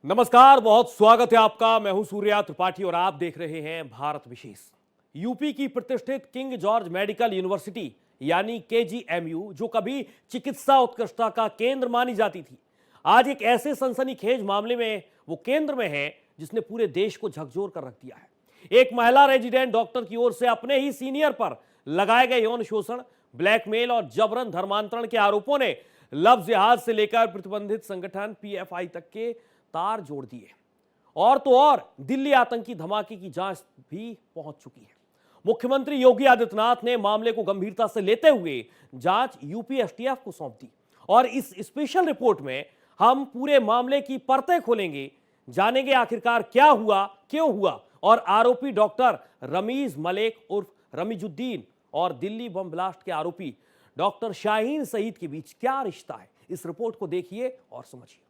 नमस्कार, बहुत स्वागत है आपका। मैं हूं सूर्या त्रिपाठी और आप देख रहे हैं भारत विशेष। यूपी की प्रतिष्ठित किंग जॉर्ज मेडिकल यूनिवर्सिटी यानी केजीएमयू, जो कभी चिकित्सा उत्कृष्टता का केंद्र मानी जाती थी, आज एक ऐसे सनसनीखेज मामले में वो केंद्र में है जिसने पूरे देश को झकझोर कर रख दिया है। एक महिला रेजिडेंट डॉक्टर की ओर से अपने ही सीनियर पर लगाए गए यौन शोषण, ब्लैकमेल और जबरन धर्मांतरण के आरोपों ने लव जिहाद से लेकर प्रतिबंधित संगठन पीएफआई तक के तार जोड़ दिए। और तो और दिल्ली आतंकी धमाके की जांच भी पहुंच चुकी है। मुख्यमंत्री योगी आदित्यनाथ ने मामले को गंभीरता से लेते हुए जांच यूपी एसटीएफ को सौंप दी और इस स्पेशल रिपोर्ट में हम पूरे मामले की परतें खोलेंगे, जानेंगे आखिरकार क्या हुआ, क्यों हुआ और आरोपी डॉक्टर रमीज मलिक उर्फ रमीजुद्दीन और दिल्ली बम ब्लास्ट के आरोपी डॉक्टर शाहीन सईद के बीच क्या रिश्ता है। इस रिपोर्ट को देखिए और समझिए।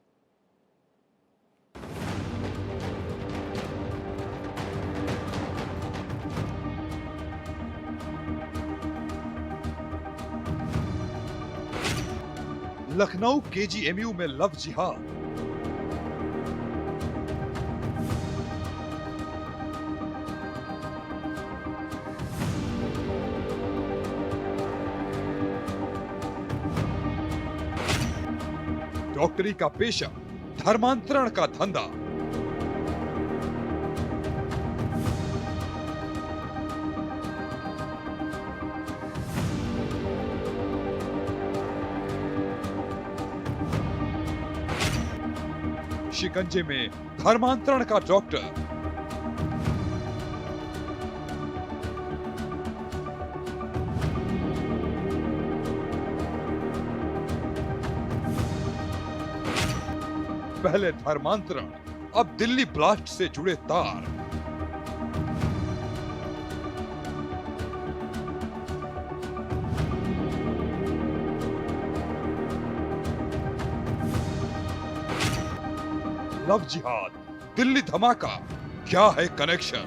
लखनऊ केजीएमयू में लव जिहाद। डॉक्टरी का पेशा, धर्मांतरण का धंधा। शिकंजे में धर्मांतरण का डॉक्टर। पहले धर्मांतरण, अब दिल्ली ब्लास्ट से जुड़े तार। लव जिहाद, दिल्ली धमाका, क्या है कनेक्शन?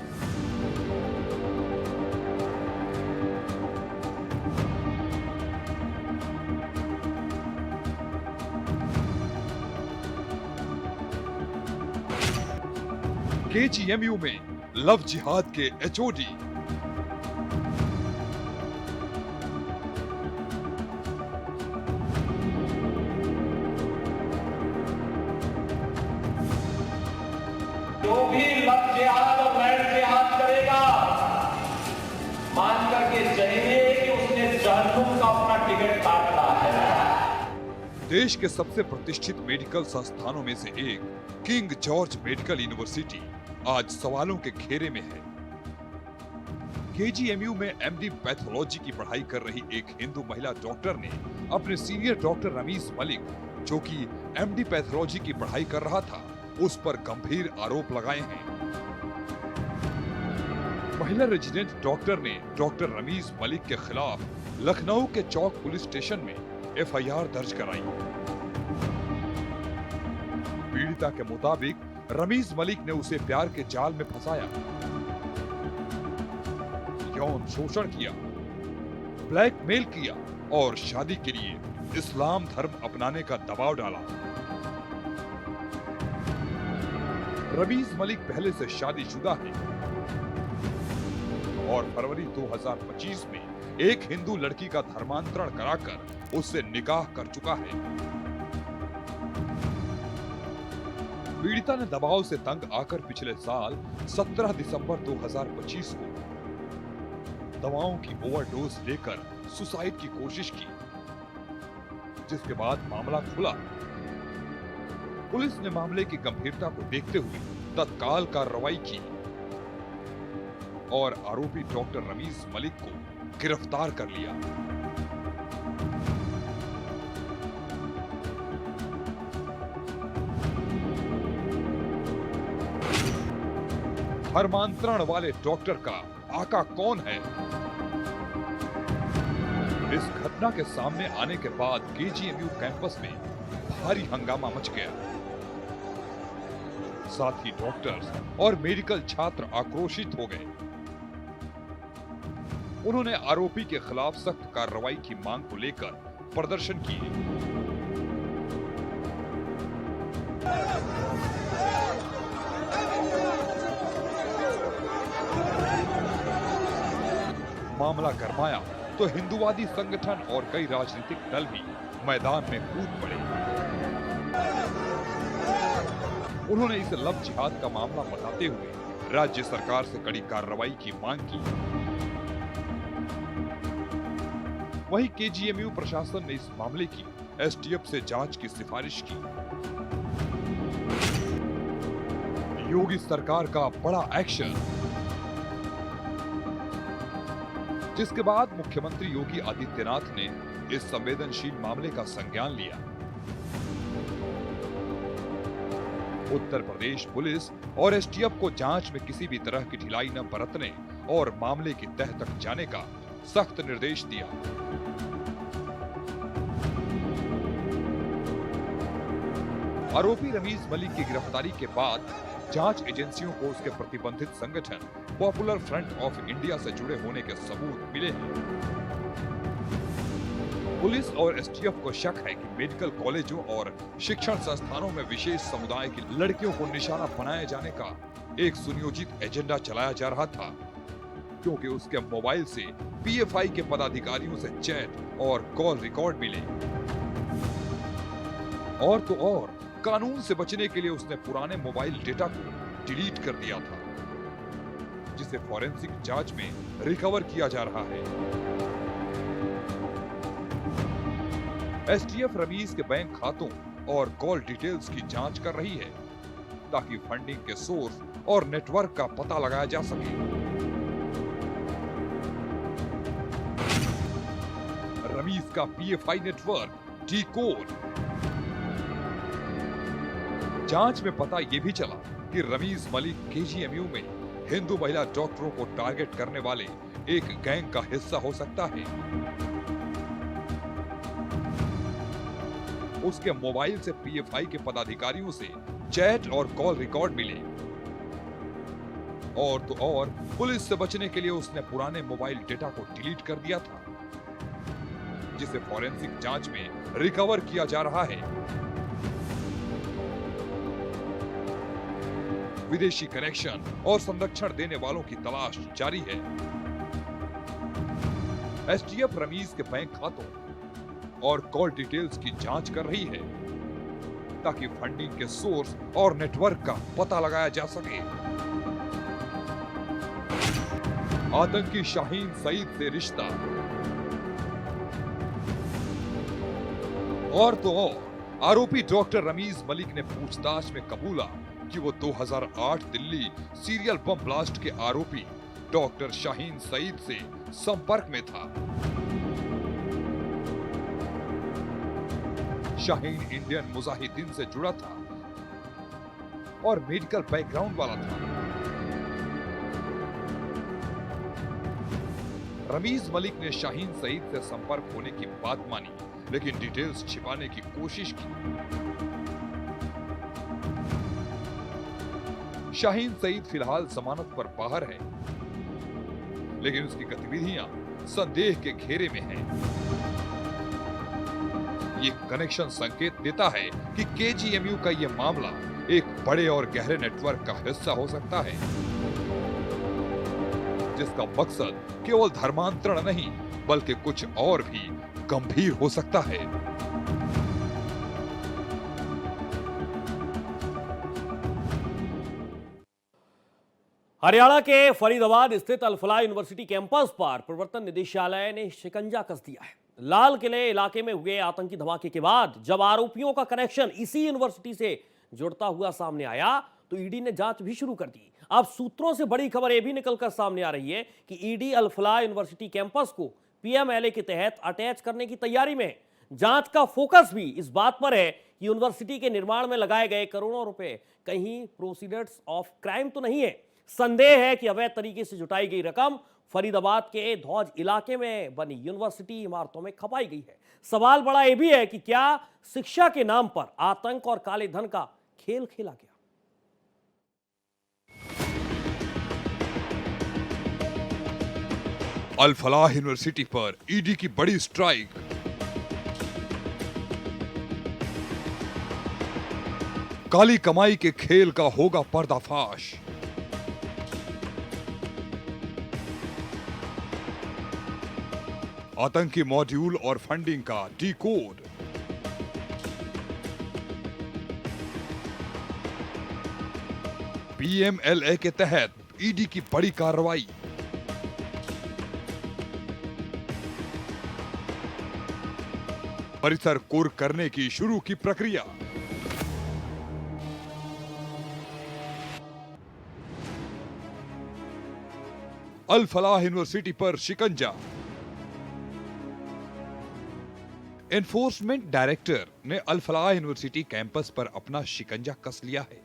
केजीएमयू में लव जिहाद के एचओडी। जो भी लव जिहाद और लैंड जिहाद करेगा, मान करके चलिए कि उसने जहन्नुम का अपना टिकट काट रहा है। देश के सबसे प्रतिष्ठित मेडिकल संस्थानों में से एक किंग जॉर्ज मेडिकल यूनिवर्सिटी आज सवालों के घेरे में है। केजीएमयू में एमडी पैथोलॉजी की पढ़ाई कर रही एक हिंदू महिला डॉक्टर ने अपने सीनियर डॉक्टर रमीज मलिक, जो कि एमडी पैथोलॉजी की पढ़ाई कर रहा था, उस पर गंभीर आरोप लगाए हैं। महिला रेजिडेंट डॉक्टर ने डॉक्टर रमीज मलिक के खिलाफ लखनऊ के चौक पुलिस स्टेशन में एफआईआर दर्ज कराई। पीड़िता के मुताबिक रमीज मलिक ने उसे प्यार के जाल में फंसाया, यौन शोषण किया, ब्लैकमेल किया और शादी के लिए इस्लाम धर्म अपनाने का दबाव डाला। रमीज मलिक पहले से शादीशुदा है और फरवरी 2025 में एक हिंदू लड़की का धर्मांतरण कराकर उससे निकाह कर चुका है। पीड़िता ने दबाव से तंग आकर पिछले साल 17 दिसंबर 2025 को दवाओं की ओवरडोज लेकर सुसाइड की कोशिश की, जिसके बाद मामला खुला। पुलिस ने मामले की गंभीरता को देखते हुए तत्काल कार्रवाई की और आरोपी डॉक्टर रमीज मलिक को गिरफ्तार कर लिया। धर्मांतरण वाले डॉक्टर का आका कौन है? इस घटना के सामने आने के बाद केजीएमयू कैंपस में भारी हंगामा मच गया। साथ ही डॉक्टर्स और मेडिकल छात्र आक्रोशित हो गए। उन्होंने आरोपी के खिलाफ सख्त कार्रवाई की मांग को लेकर प्रदर्शन किए। मामला गरमाया तो हिंदुवादी संगठन और कई राजनीतिक दल भी मैदान में कूद पड़े। उन्होंने इसे लव जिहाद का मामला बताते हुए राज्य सरकार से कड़ी कार्रवाई की मांग की। वहीं केजीएमयू प्रशासन ने इस मामले की एसटीएफ से जांच की सिफारिश की। योगी सरकार का बड़ा एक्शन, जिसके बाद मुख्यमंत्री योगी आदित्यनाथ ने इस संवेदनशील मामले का संज्ञान लिया। उत्तर प्रदेश पुलिस और एसटीएफ को जांच में किसी भी तरह की ढिलाई न बरतने और मामले की तह तक जाने का सख्त निर्देश दिया। आरोपी रमीज मलिक की गिरफ्तारी के बाद जांच एजेंसियों को उसके प्रतिबंधित संगठन पॉपुलर फ्रंट ऑफ इंडिया से जुड़े होने के सबूत मिले हैं। पुलिस और एसटीएफ को शक है कि मेडिकल कॉलेजों और शिक्षण संस्थानों में विशेष समुदाय की लड़कियों को निशाना बनाए जाने का एक सुनियोजित एजेंडा चलाया जा रहा था, क्योंकि उसके मोबाइल से पीएफआई के पदाधिकारियों से चैट और कॉल रिकॉर्ड मिले। और तो और कानून से बचने के लिए उसने पुराने मोबाइल डेटा को डिलीट कर दिया था, जिसे फॉरेंसिक जांच में रिकवर किया जा रहा है। एसटीएफ रमीज के बैंक खातों और कॉल डिटेल्स की जांच कर रही है, ताकि फंडिंग के सोर्स और नेटवर्क का पता लगाया जा सके। रमीज का पीएफआई नेटवर्क डी-कोड। जांच में पता यह भी चला कि रमीज मलिक केजीएमयू में हिंदू महिला डॉक्टरों को टारगेट करने वाले एक गैंग का हिस्सा हो सकता है। उसके मोबाइल से पीएफआई के पदाधिकारियों से चैट और कॉल रिकॉर्ड मिले। और तो और पुलिस से बचने के लिए उसने पुराने मोबाइल डेटा को डिलीट कर दिया था, जिसे फॉरेंसिक जांच में रिकवर किया जा रहा है। विदेशी कनेक्शन और संरक्षण देने वालों की तलाश जारी है। एसटीएफ रमीज के बैंक खातों और कॉल डिटेल्स की जांच कर रही है, ताकि फंडिंग के सोर्स और नेटवर्क का पता लगाया जा सके। आतंकी शाहीन सईद से रिश्ता। और तो और आरोपी डॉक्टर रमीज मलिक ने पूछताछ में कबूला कि वो 2008 दिल्ली सीरियल बम ब्लास्ट के आरोपी डॉक्टर शाहीन सईद से संपर्क में था। शाहीन इंडियन मुजाहिदीन से जुड़ा था और मेडिकल बैकग्राउंड वाला था। रमीज मलिक ने शाहीन सईद से संपर्क होने की बात मानी, लेकिन डिटेल्स छिपाने की कोशिश की। शाहीन सईद फिलहाल जमानत पर बाहर है, लेकिन उसकी गतिविधियां संदेह के घेरे में हैं। ये कनेक्शन संकेत देता है कि केजीएमयू का ये मामला एक बड़े और गहरे नेटवर्क का हिस्सा हो सकता है, जिसका मकसद केवल धर्मांतरण नहीं, बल्कि कुछ और भी गंभीर हो सकता है। हरियाणा के फरीदाबाद स्थित अल-फलाह यूनिवर्सिटी कैंपस पर प्रवर्तन निदेशालय ने शिकंजा कस दिया है। लाल किले इलाके में हुए आतंकी धमाके के बाद जब आरोपियों का कनेक्शन इसी यूनिवर्सिटी से जुड़ता हुआ सामने आया, तो ईडी ने जांच भी शुरू कर दी। अब सूत्रों से बड़ी खबर यह भी निकलकर सामने आ रही है कि ईडी अल-फलाह यूनिवर्सिटी कैंपस को पीएमएलए के तहत अटैच करने की तैयारी में है। जांच का फोकस भी इस बात पर है कि यूनिवर्सिटी के निर्माण में लगाए गए करोड़ों रुपए कहीं प्रोसीडर्स ऑफ क्राइम तो नहीं है। संदेह है कि अवैध तरीके से जुटाई गई रकम फरीदाबाद के धौज इलाके में बनी यूनिवर्सिटी इमारतों में खपाई गई है। सवाल बड़ा यह भी है कि क्या शिक्षा के नाम पर आतंक और काले धन का खेल खेला गया। अल-फलाह यूनिवर्सिटी पर ईडी की बड़ी स्ट्राइक। काली कमाई के खेल का होगा पर्दाफाश। आतंकी मॉड्यूल और फंडिंग का डिकोड। पीएमएलए के तहत ईडी की बड़ी कार्रवाई। परिसर कुर्क करने की शुरू की प्रक्रिया। अल फलाह यूनिवर्सिटी पर शिकंजा। एनफोर्समेंट डायरेक्टर ने अल फलाह यूनिवर्सिटी कैंपस पर अपना शिकंजा कस लिया है।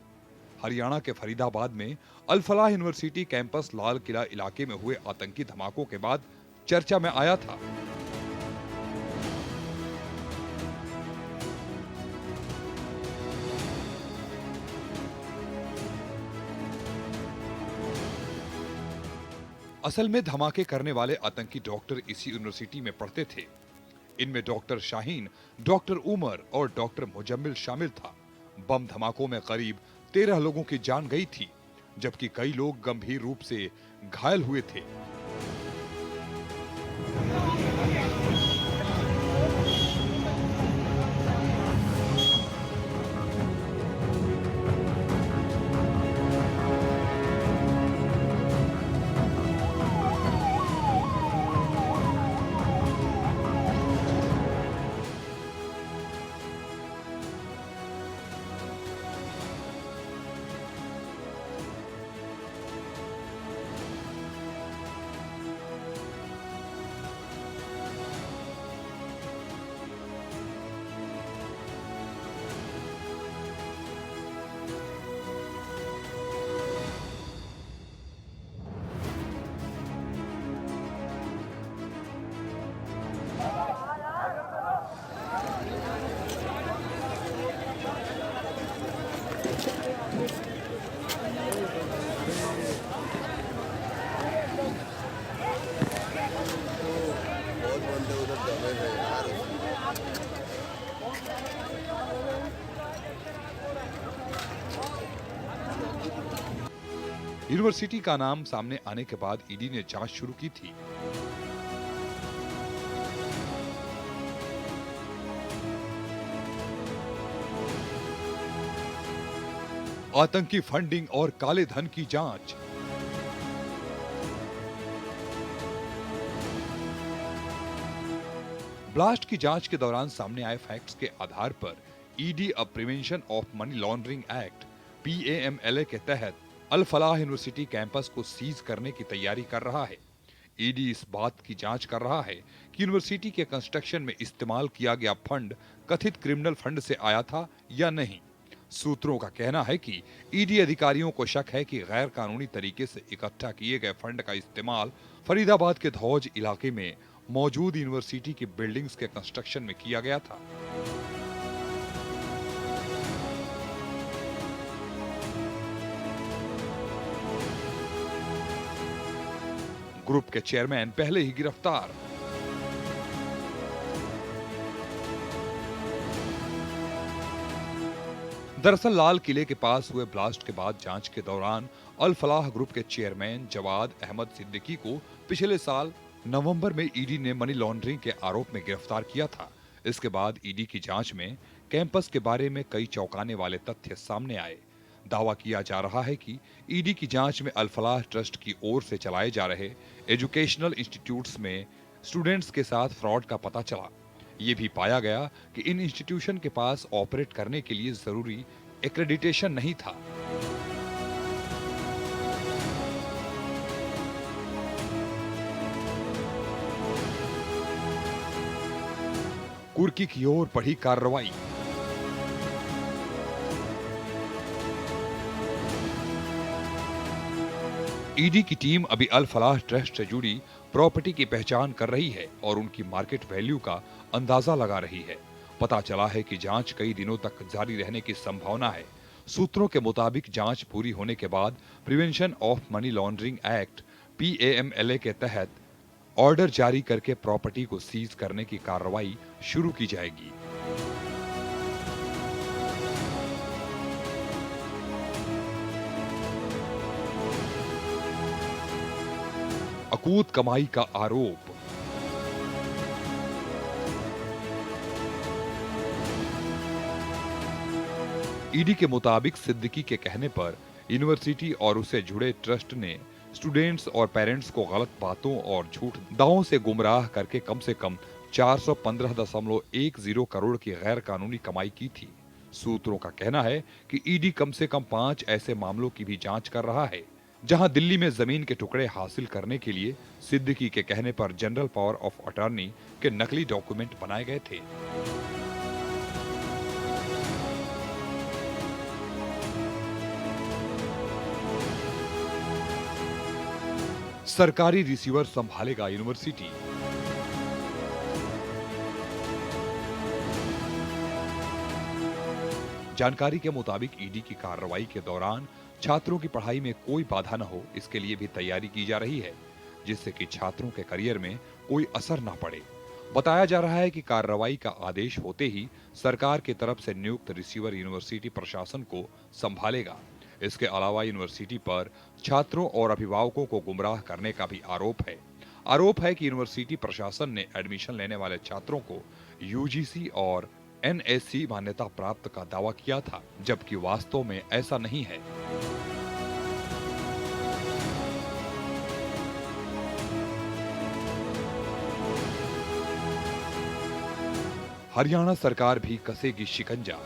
हरियाणा के फरीदाबाद में अल फलाह यूनिवर्सिटी कैंपस लाल किला इलाके में हुए आतंकी धमाकों के बाद चर्चा में आया था। असल में धमाके करने वाले आतंकी डॉक्टर इसी यूनिवर्सिटी में पढ़ते थे। इनमें डॉक्टर शाहीन, डॉक्टर उमर और डॉक्टर मुजम्मिल शामिल था। बम धमाकों में करीब 13 लोगों की जान गई थी, जबकि कई लोग गंभीर रूप से घायल हुए थे। यूनिवर्सिटी का नाम सामने आने के बाद ईडी ने जांच शुरू की थी। आतंकी फंडिंग और काले धन की जांच। ब्लास्ट की जांच के दौरान सामने आए फैक्ट्स के आधार पर ईडी अब prevention of money laundering act PMLA के तहत अल फलाह यूनिवर्सिटी कैंपस को सीज करने की तैयारी कर रहा है। ईडी इस बात की जांच कर रहा है कि यूनिवर्सिटी के कंस्ट्रक्शन में इस्तेमाल किया गया फंड कथित क्रिमिनल फंड से आया था या नहीं। सूत्रों का कहना है कि ईडी अधिकारियों को शक है कि गैर कानूनी तरीके से इकट्ठा किए गए फंड का इस्तेमाल फरीदाबाद के धौज इलाके में मौजूद यूनिवर्सिटी की बिल्डिंग्स के कंस्ट्रक्शन में किया गया था। ग्रुप के चेयरमैन पहले ही गिरफ्तार। दरअसल लाल किले के पास हुए ब्लास्ट के बाद जांच के दौरान अल फलाह ग्रुप के चेयरमैन जवाद अहमद सिद्दीकी को पिछले साल नवंबर में ईडी ने मनी लॉन्ड्रिंग के आरोप में गिरफ्तार किया था। इसके बाद ईडी की जांच में कैंपस के बारे में कई चौंकाने वाले तथ्य सामने आए। दावा किया जा रहा है कि ईडी की जांच में अल फलाह ट्रस्ट की ओर से चलाए जा रहे एजुकेशनल इंस्टीट्यूट्स में स्टूडेंट्स के साथ फ्रॉड का पता चला। ये भी पाया गया कि इन इंस्टीट्यूशन के पास ऑपरेट करने के लिए जरूरी एक्रेडिटेशन नहीं था। कुर्की की ओर बढ़ी कार्रवाई। ईडी की टीम अभी अल फलाह ट्रस्ट से जुड़ी प्रॉपर्टी की पहचान कर रही है और उनकी मार्केट वैल्यू का अंदाजा लगा रही है। पता चला है कि जांच कई दिनों तक जारी रहने की संभावना है। सूत्रों के मुताबिक जांच पूरी होने के बाद prevention of money laundering act PMLA के तहत ऑर्डर जारी करके प्रॉपर्टी को सीज करने की कार्रवाई शुरू की जाएगी। अकूत कमाई का आरोप। ईडी के मुताबिक सिद्दीकी के कहने पर यूनिवर्सिटी और उससे जुड़े ट्रस्ट ने स्टूडेंट्स और पेरेंट्स को गलत बातों और झूठ दावों से गुमराह करके कम से कम 415.10 करोड़ की गैर कानूनी कमाई की थी। सूत्रों का कहना है कि ईडी कम से कम 5 ऐसे मामलों की भी जांच कर रहा है जहां दिल्ली में जमीन के टुकड़े हासिल करने के लिए सिद्दीकी के कहने पर जनरल पावर ऑफ अटॉर्नी के नकली डॉक्यूमेंट बनाए गए थे। सरकारी रिसीवर संभालेगा यूनिवर्सिटी। जानकारी के मुताबिक ईडी की कार्रवाई के दौरान छात्रों की पढ़ाई में कोई बाधा न हो, इसके लिए भी तैयारी की जा रही है, जिससे कि छात्रों के करियर में कोई असर न पड़े। बताया जा रहा है कि कार्रवाई का आदेश होते ही सरकार की तरफ से नियुक्त रिसीवर यूनिवर्सिटी प्रशासन को संभालेगा। इसके अलावा यूनिवर्सिटी पर छात्रों और अभिभावकों को गुमराह करने का भी आरोप है। आरोप है कि यूनिवर्सिटी प्रशासन ने एडमिशन लेने वाले छात्रों को यूजीसी और एनएससी मान्यता प्राप्त का दावा किया था, जबकि वास्तव में ऐसा नहीं है। हरियाणा सरकार भी कसेगी शिकंजा।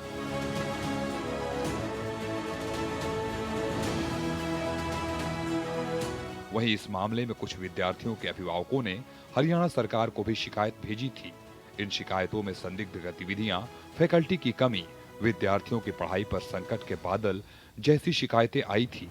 वहीं इस मामले में कुछ विद्यार्थियों के अभिभावकों ने हरियाणा सरकार को भी शिकायत भेजी थी। इन शिकायतों में संदिग्ध गतिविधियां, फैकल्टी की कमी, विद्यार्थियों की पढ़ाई पर संकट के बादल जैसी शिकायतें आई थी।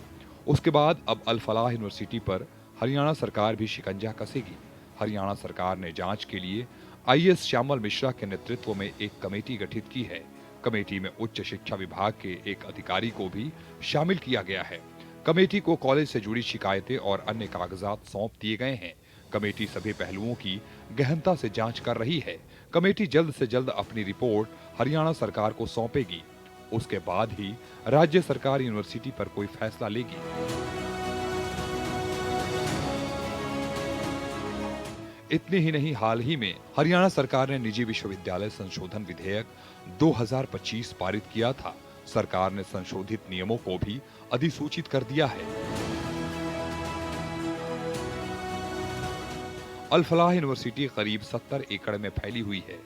उसके बाद अब अल फलाह यूनिवर्सिटी पर हरियाणा सरकार भी शिकंजा कसेगी। हरियाणा सरकार ने जांच के लिए आईएएस श्यामल मिश्रा के नेतृत्व में एक कमेटी गठित की है। कमेटी में उच्च शिक्षा विभाग के एक अधिकारी को भी शामिल किया गया है। कमेटी को कॉलेज से जुड़ी शिकायतें और अन्य कागजात सौंप दिए गए हैं। कमेटी सभी पहलुओं की गहनता से जांच कर रही है। कमेटी जल्द से जल्द अपनी रिपोर्ट हरियाणा सरकार को सौंपेगी। उसके बाद ही राज्य सरकार यूनिवर्सिटी पर कोई फैसला लेगी। इतने ही नहीं, हाल ही में हरियाणा सरकार ने निजी विश्वविद्यालय संशोधन विधेयक 2025 पारित किया था। सरकार ने संशोधित नियमों को भी अधिसूचित कर दिया है। अल फलाह यूनिवर्सिटी करीब 70 एकड़ में फैली हुई है।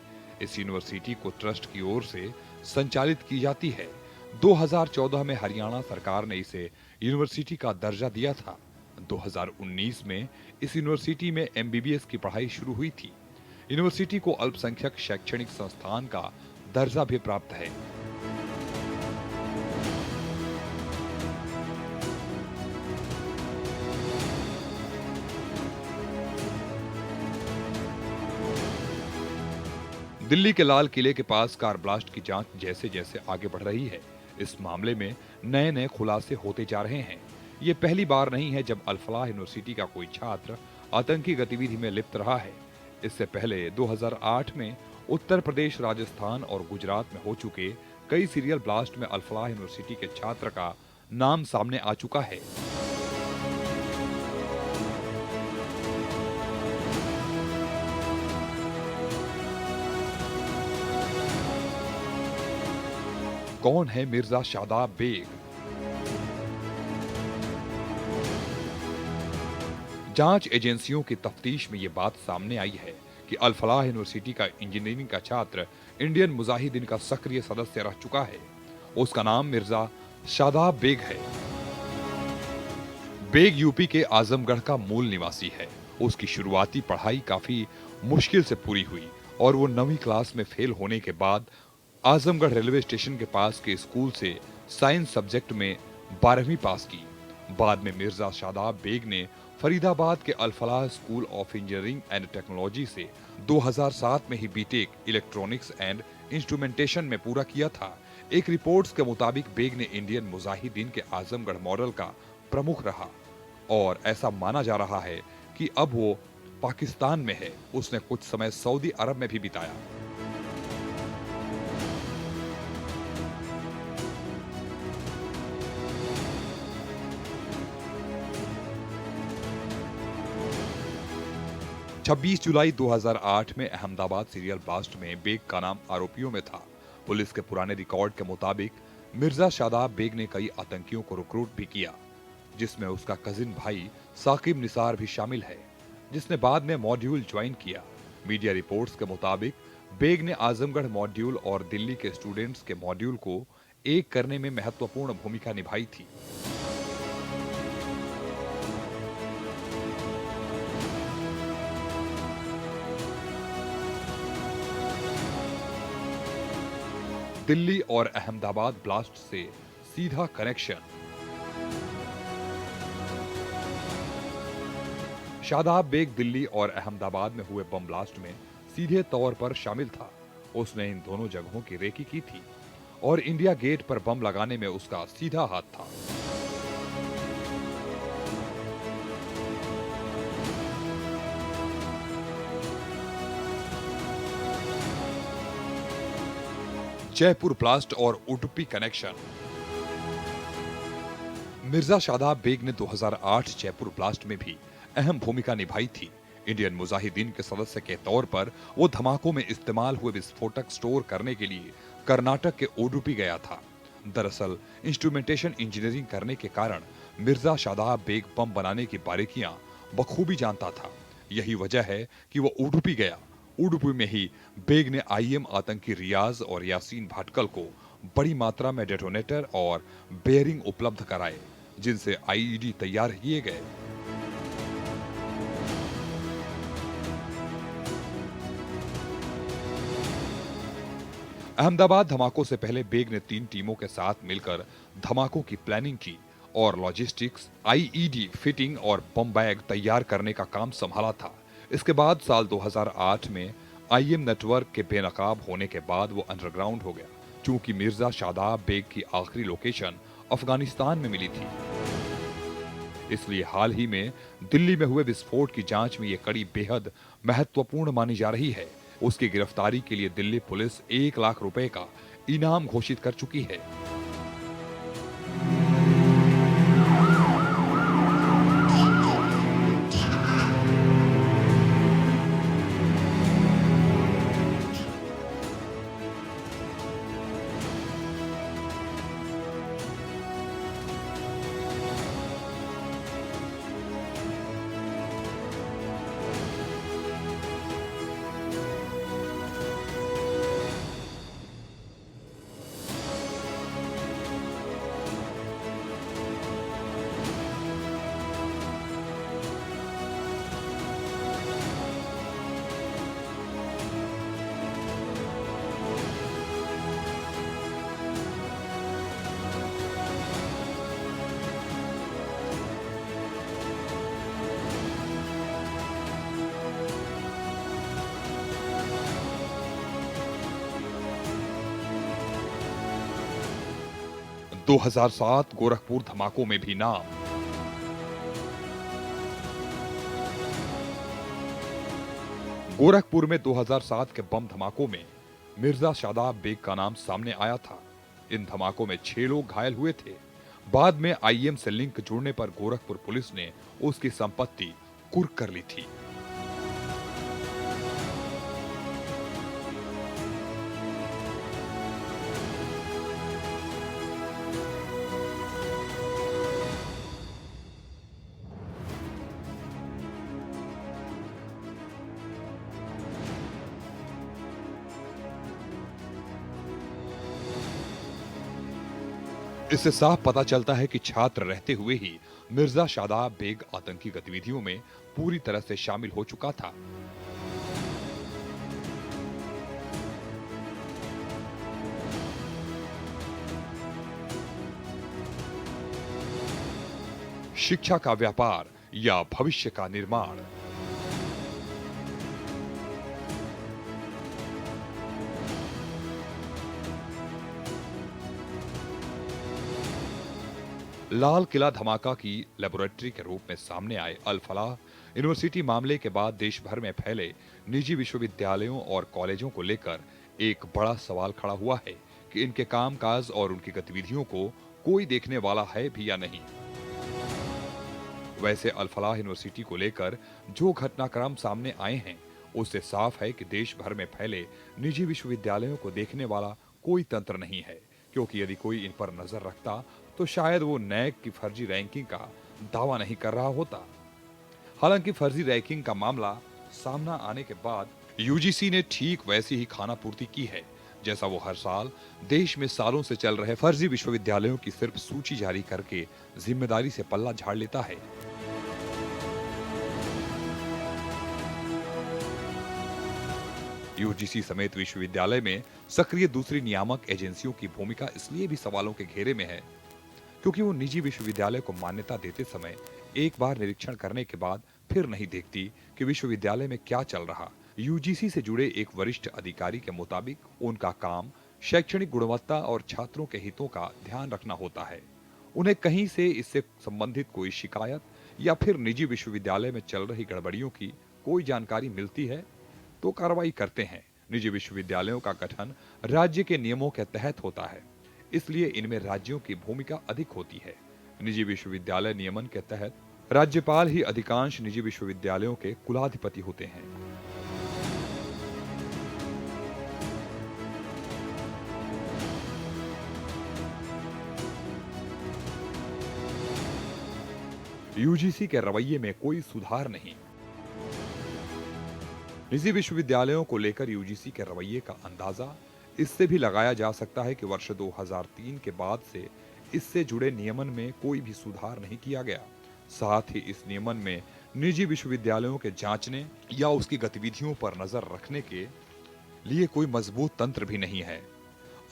इस यूनिवर्सिटी को ट्रस्ट की ओर से संचालित की जाती है। 2014 में हरियाणा सरकार ने इसे यूनिवर्सिटी का दर्जा दिया था। 2019 में इस यूनिवर्सिटी में एमबीबीएस की पढ़ाई शुरू हुई थी। यूनिवर्सिटी को अल्पसंख्यक शैक्षणिक संस्थान का दर्जा भी प्राप्त है। दिल्ली के लाल किले के पास कार ब्लास्ट की जांच जैसे जैसे आगे बढ़ रही है, इस मामले में नए नए खुलासे होते जा रहे हैं। ये पहली बार नहीं है जब अल फलाह यूनिवर्सिटी का कोई छात्र आतंकी गतिविधि में लिप्त रहा है। इससे पहले 2008 में उत्तर प्रदेश, राजस्थान और गुजरात में हो चुके कई सीरियल ब्लास्ट में अल फलाह यूनिवर्सिटी के छात्र का नाम सामने आ चुका है। कौन है मिर्जा शादाब बेग? जांच एजेंसियों की तफ्तीश में यह बात सामने आई है कि अल फलाह यूनिवर्सिटी का इंजीनियरिंग का छात्र इंडियन मुजाहिदीन का सक्रिय सदस्य रह चुका है। उसका नाम मिर्जा शादाब बेग है। बेग यूपी के आजमगढ़ का मूल निवासी है। उसकी शुरुआती पढ़ाई काफी मुश्किल से पूरी हुई और वो 9वीं क्लास में फेल होने के बाद आजमगढ़ रेलवे स्टेशन के पास के स्कूल से साइंस सब्जेक्ट में 12वीं पास की। बाद में मिर्जा शादाब बेग ने फरीदाबाद के Al Falah school of engineering and technology से 2007 में ही बीटेक इलेक्ट्रॉनिक्स एंड इंस्ट्रूमेंटेशन में पूरा किया था। एक रिपोर्ट्स के मुताबिक बेग ने इंडियन मुजाहिदीन के आजमगढ़ मॉडल का प्रमुख रहा और ऐसा माना जा रहा है कि अब वो पाकिस्तान में है। उसने कुछ समय सऊदी अरब में भी बिताया। छब्बीस जुलाई 2008 में अहमदाबाद सीरियल ब्लास्ट में बेग का नाम आरोपियों में था। पुलिस के पुराने रिकॉर्ड के मुताबिक मिर्जा शादाब बेग ने कई आतंकियों को रिक्रूट भी किया, जिसमें उसका कजिन भाई साकिब निसार भी शामिल है, जिसने बाद में मॉड्यूल ज्वाइन किया। मीडिया रिपोर्ट्स के मुताबिक बेग ने आजमगढ़ मॉड्यूल और दिल्ली के स्टूडेंट्स के मॉड्यूल को एक करने में महत्वपूर्ण भूमिका निभाई थी। दिल्ली और अहमदाबाद ब्लास्ट से सीधा कनेक्शन। शादाब बेग दिल्ली और अहमदाबाद में हुए बम ब्लास्ट में सीधे तौर पर शामिल था। उसने इन दोनों जगहों की रेकी की थी और इंडिया गेट पर बम लगाने में उसका सीधा हाथ था। जयपुर ब्लास्ट और उडुपी कनेक्शन। मिर्जा शादाब बेग ने 2008 जयपुर ब्लास्ट में भी अहम भूमिका निभाई थी। इंडियन मुजाहिदीन के सदस्य के तौर पर वो धमाकों में इस्तेमाल हुए विस्फोटक स्टोर करने के लिए कर्नाटक के उडुपी गया था। दरअसल इंस्ट्रूमेंटेशन इंजीनियरिंग करने के कारण मिर्जा शादाब बेग बम बनाने की बारीकियां बखूबी जानता था। यही वजह है कि वो उडुपी गया। उडुपी में ही बेग ने आईएम आतंकी रियाज और यासीन भाटकल को बड़ी मात्रा में डेटोनेटर और बेयरिंग उपलब्ध कराए, जिनसे आईईडी तैयार किए गए। अहमदाबाद धमाकों से पहले बेग ने 3 टीमों के साथ मिलकर धमाकों की प्लानिंग की और लॉजिस्टिक्स, आईईडी फिटिंग और बम बैग तैयार करने का काम संभाला था। इसके बाद साल 2008 में आईएम नेटवर्क के बेनकाब होने के बाद वो अंडरग्राउंड हो गया, क्योंकि मिर्जा शादाब बेग की आखिरी लोकेशन अफगानिस्तान में मिली थी। इसलिए हाल ही में दिल्ली में हुए विस्फोट की जांच में ये कड़ी बेहद महत्वपूर्ण मानी जा रही है। उसकी गिरफ्तारी के लिए दिल्ली पुलिस 1 लाख रुपए का इनाम घोषित कर चुकी है। दो 2007 गोरखपुर धमाकों में भी नाम। गोरखपुर में 2007 के बम धमाकों में मिर्जा शादाब बेग का नाम सामने आया था। इन धमाकों में 6 लोग घायल हुए थे। बाद में आईएम से लिंक जुड़ने पर गोरखपुर पुलिस ने उसकी संपत्ति कुर्क कर ली थी। इससे साफ पता चलता है कि छात्र रहते हुए ही मिर्जा शादाब बेग आतंकी गतिविधियों में पूरी तरह से शामिल हो चुका था। शिक्षा का व्यापार या भविष्य का निर्माण। लाल किला धमाका की लेबोरेटरी के रूप में सामने आए अल फलाह यूनिवर्सिटी मामले के बाद देश भर में फैले निजी विश्वविद्यालयों और कॉलेजों को लेकर एक बड़ा सवाल खड़ा हुआ है कि इनके कामकाज और उनकी गतिविधियों को कोई देखने वाला है भी या नहीं। वैसे अल फलाह यूनिवर्सिटी को लेकर जो घटनाक्रम सामने आए हैं, उससे साफ है कि देश भर में फैले निजी विश्वविद्यालयों को देखने वाला कोई तंत्र नहीं है, क्योंकि यदि कोई इन पर नजर रखता तो शायद वो नैक की फर्जी रैंकिंग का दावा नहीं कर रहा होता। हालांकि फर्जी रैंकिंग का मामला सामना आने के बाद यूजीसी ने ठीक वैसी ही खानापूर्ति की है जैसा वो हर साल देश में सालों से चल रहे फर्जी विश्वविद्यालयों की सिर्फ सूची जारी करके जिम्मेदारी से पल्ला झाड़ लेता है। यूजीसी समेत विश्वविद्यालय में सक्रिय दूसरी नियामक एजेंसियों की भूमिका इसलिए भी सवालों के घेरे में है क्योंकि वो निजी विश्वविद्यालय को मान्यता देते समय एक बार निरीक्षण करने के बाद फिर नहीं देखती कि विश्वविद्यालय में क्या चल रहा। यूजीसी से जुड़े एक वरिष्ठ अधिकारी के मुताबिक उनका काम शैक्षणिक गुणवत्ता और छात्रों के हितों का ध्यान रखना होता है। उन्हें कहीं से इससे संबंधित कोई शिकायत या फिर निजी विश्वविद्यालय में चल रही गड़बड़ियों की कोई जानकारी मिलती है तो कार्रवाई करते हैं। निजी विश्वविद्यालयों का गठन राज्य के नियमों के तहत होता है, इसलिए इनमें राज्यों की भूमिका अधिक होती है। निजी विश्वविद्यालय नियमन के तहत राज्यपाल ही अधिकांश निजी विश्वविद्यालयों के कुलाधिपति होते हैं। यूजीसी के रवैये में कोई सुधार नहीं। निजी विश्वविद्यालयों को लेकर यूजीसी के रवैये का अंदाजा इससे भी लगाया जा सकता है कि वर्ष 2003 के बाद से इससे जुड़े नियमन में कोई भी सुधार नहीं किया गया। साथ ही इस नियमन में निजी विश्वविद्यालयों के जांचने या उसकी गतिविधियों पर नजर रखने के लिए कोई मजबूत तंत्र भी नहीं है।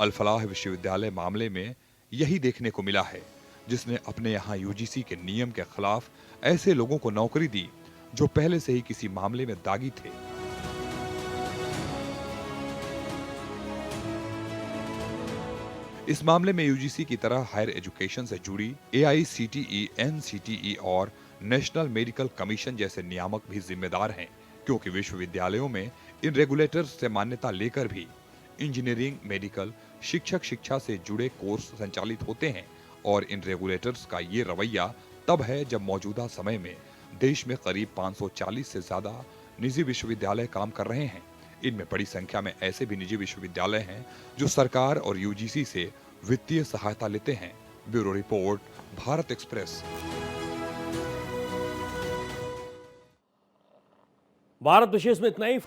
अल फलाह विश्वविद्यालय मामले में यही देखने को मिला है, जिसने अपने यहाँ यूजीसी के नियम के खिलाफ ऐसे लोगों को नौकरी दी जो पहले से ही किसी मामले में दागी थे। इस मामले में यूजीसी की तरह हायर एजुकेशन से जुड़ी एआईसीटीई, एनसीटीई और नेशनल मेडिकल कमीशन जैसे नियामक भी जिम्मेदार हैं, क्योंकि विश्वविद्यालयों में इन रेगुलेटर्स से मान्यता लेकर भी इंजीनियरिंग, मेडिकल, शिक्षक शिक्षा से जुड़े कोर्स संचालित होते हैं। और इन रेगुलेटर्स का ये रवैया तब है जब मौजूदा समय में देश में करीब 540 से ज्यादा निजी विश्वविद्यालय काम कर रहे हैं। इनमें बड़ी संख्या में ऐसे भी निजी विश्वविद्यालय हैं जो सरकार और यूजीसी से वित्तीय सहायता लेते हैं। Bureau report, Bharat Express. भारत विशेष में इतना ही।